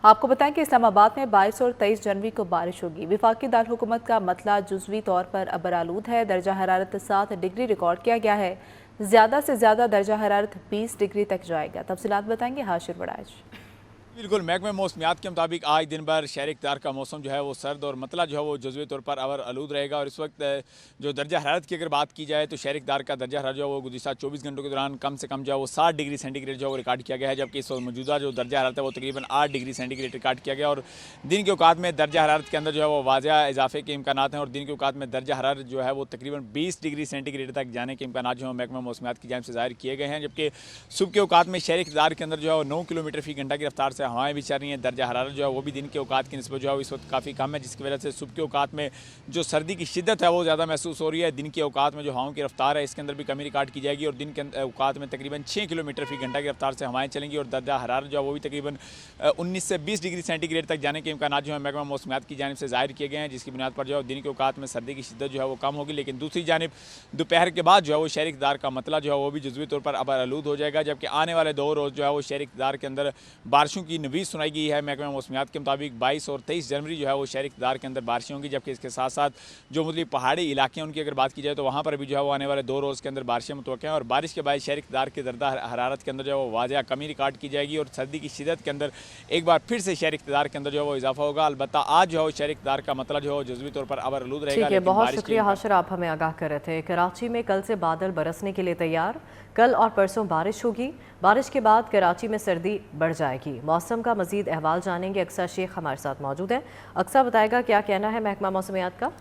आपको बताएं कि इस्लामाबाद में 22 और 23 जनवरी को बारिश होगी। वफाकी दारकूमत का मतला जुज़वी तौर पर अबरालूद है। दर्जा हरारत 7 डिग्री रिकॉर्ड किया गया है। ज़्यादा से ज़्यादा दर्जा हरारत 20 डिग्री तक जाएगा। तफसीलात बताएंगे हाशिर वड़ाइश। बिल्कुल, महकमे मौसमियात के मुताबिक आज दिन भर शहर इक़्तिदार का मौसम जो है वो सर्द और मतला जो है वो जुज़वी तौर पर आलूद रहेगा। और इस वक्त जो दर्जा हरारत की अगर बात की जाए तो शहर इक़्तिदार का दर्जा हरारत जो है वो गुज़िश्ता 24 घंटों के दौरान कम से कम जो है वो 7 डिग्री सेंटीग्रेड जो है वो रिकॉर्ड किया गया है। जबकि इस वक्त मौजूदा जो दर्जा हरारत है वो तकरीबन 8 डिग्री सेंटीग्रेड रिकॉर्ड किया गया। और दिन के औकात में दर्जा हरारत के अंदर जो है वो वाज़ह इजाफे के इम्कानात हैं। और दिन के औकात में दर्जा हरारत जो है वो तकरीबन 20 डिग्री सेंटीग्रेड तक जाने के इम्कानात जो है महकमा मौसमियात की जानिब से ज़ाहिर किए गए हैं। जबकि सुबह के औकात में शहर इक़्तिदार के अंदर जो है वो 9 किलोमीटर फ़ी घंटा की रफ्तार से हवाएं भी चल रही हैं। दर्जा हरारत जो है वो भी दिन के औकात की निस्बत जो है इस वक्त काफ़ी कम है, जिसकी वजह से सुबह के औकात में जो सर्दी की शिद्दत है वो ज़्यादा महसूस हो रही है। दिन के औकात में जो हवाओं की रफ्तार है इसके अंदर भी कमी रिकॉर्ड की जाएगी। और दिन के औकात में तकरीबन 6 किलोमीटर फ़ी घंटा की रफ्तार से हवाएं चलेंगी। और दर्जा हरारत जो है वो भी तकरीबन 19 से 20 डिग्री सेंटीग्रेड तक जाने के इम्कान जो है महकमा मौसमियात की जानिब से ज़ाहिर किए गए हैं, जिसकी बुनियाद पर जो है दिन के औकात में सर्दी की शिद्दत जो है वो कम होगी। लेकिन दूसरी जानिब दोपहर के बाद जो है वो शहर इक़्तिदार का मतला जो है वो भी जुज़वी तौर पर आलूद हो जाएगा। जबकि आने वाले 2 रोज़ जो है वो शहर इक़्तिदार के अंदर बारिशों की नवीद सुनाई गई है। महकमा मौसमियात के मुताबिक 22 और 23 जनवरी जो है वो शहर इक़्तिदार के अंदर बारिशें होंगी। जबकि इसके साथ साथ जो मतलब पहाड़ी इलाके हैं उनकी अगर बात की जाए तो वहाँ पर भी जो है वो आने वाले 2 रोज़ के अंदर बारिशें मुतवक्किल हैं। और बारिश के बाद शहर इक़्तिदार की दर्जा हरारत के अंदर जो है वो वाज़ह कमी रिकॉर्ड की जाएगी। और सर्दी की शिद्दत के अंदर एक बार फिर से शहर इक़्तिदार के अंदर जो है वो इजाफा होगा। अलबत्ता आज जो है शहर इक़्तिदार का मतलब जो है जुज़वी तौर पर आलूद रहेगा। ठीक है, बहुत शुक्रिया हाशिर, आप हमें आगाह कर रहे थे। कराची में कल से बादल बरसने के लिए तैयार। कल और परसों बारिश होगी। बारिश के बाद कराची में सर्दी बढ़ जाएगी। मौसम का मजीद अहवाल जानेंगे। अक्सा शेख हमारे साथ मौजूद है। अक्सा बताएगा क्या कहना है महकमा मौसमियात का।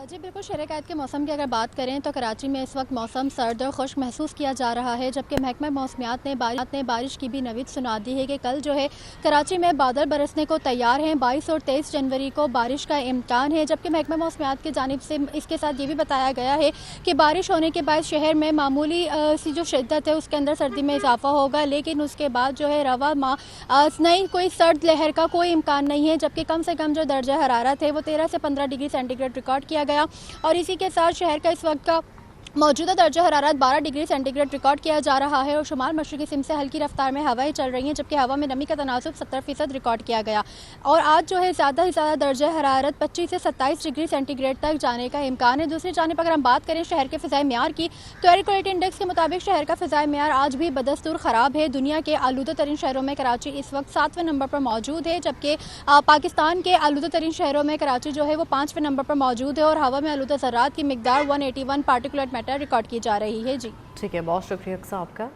जी बिल्कुल, शहर-ए-कैद के मौसम की अगर बात करें तो कराची में इस वक्त मौसम सर्द और खुश्क महसूस किया जा रहा है। जबकि महकमा मौसमियात ने बारिश की भी नवीद सुना दी है कि कल जो है कराची में बादल बरसने को तैयार हैं। 22 और 23 जनवरी को बारिश का इम्कान है। जबकि महकमा मौसमियात की जानिब से इसके साथ ये भी बताया गया है कि बारिश होने के बाद शहर में मामूली सी जो शिद्दत है उसके अंदर सर्दी में इजाफा होगा। लेकिन उसके बाद जो है रवा नई कोई सर्द लहर का कोई इम्कान नहीं है। जबकि कम से कम जो दर्जा हरारत है वो 13 से 15 डिग्री सेंटीग्रेड रिकॉर्ड किया गया। और इसी के साथ शहर का इस वक्त का मौजूदा दर्जा हरारत 12 डिग्री सेंटीग्रेड रिकॉर्ड किया जा रहा है। और शुमाल मशरक़ी सिम से हल्की रफ्तार में हवाएं चल रही हैं। जबकि हवा में नमी का तनासुब 70% रिकॉर्ड किया गया। और आज जो है ज़्यादा से ज़्यादा दर्जा हरारत 25 से 27 डिग्री सेंटीग्रेड तक जाने का इम्कान है। दूसरी जानिब अगर हम बात करें शहर के फ़िज़ाई म्यार की तो एयर क्वालिटी इंडेक्स के मुताबिक शहर का फ़िज़ाई म्यार आज भी बदस्तूर ख़राब है। दुनिया के आलूदा तरीन शहरों में कराची इस वक्त 7वें नंबर पर मौजूद है। जबकि पाकिस्तान के आलूदा तरीन शहरों में कराची जो है वो 5वें नंबर पर मौजूद है। और हवा में आलूदा ज़रात की मिकदार 181 पार्टिकुलेट मैटर रिकॉर्ड की जा रही है। जी ठीक है, बहुत शुक्रिया अक्सा आपका।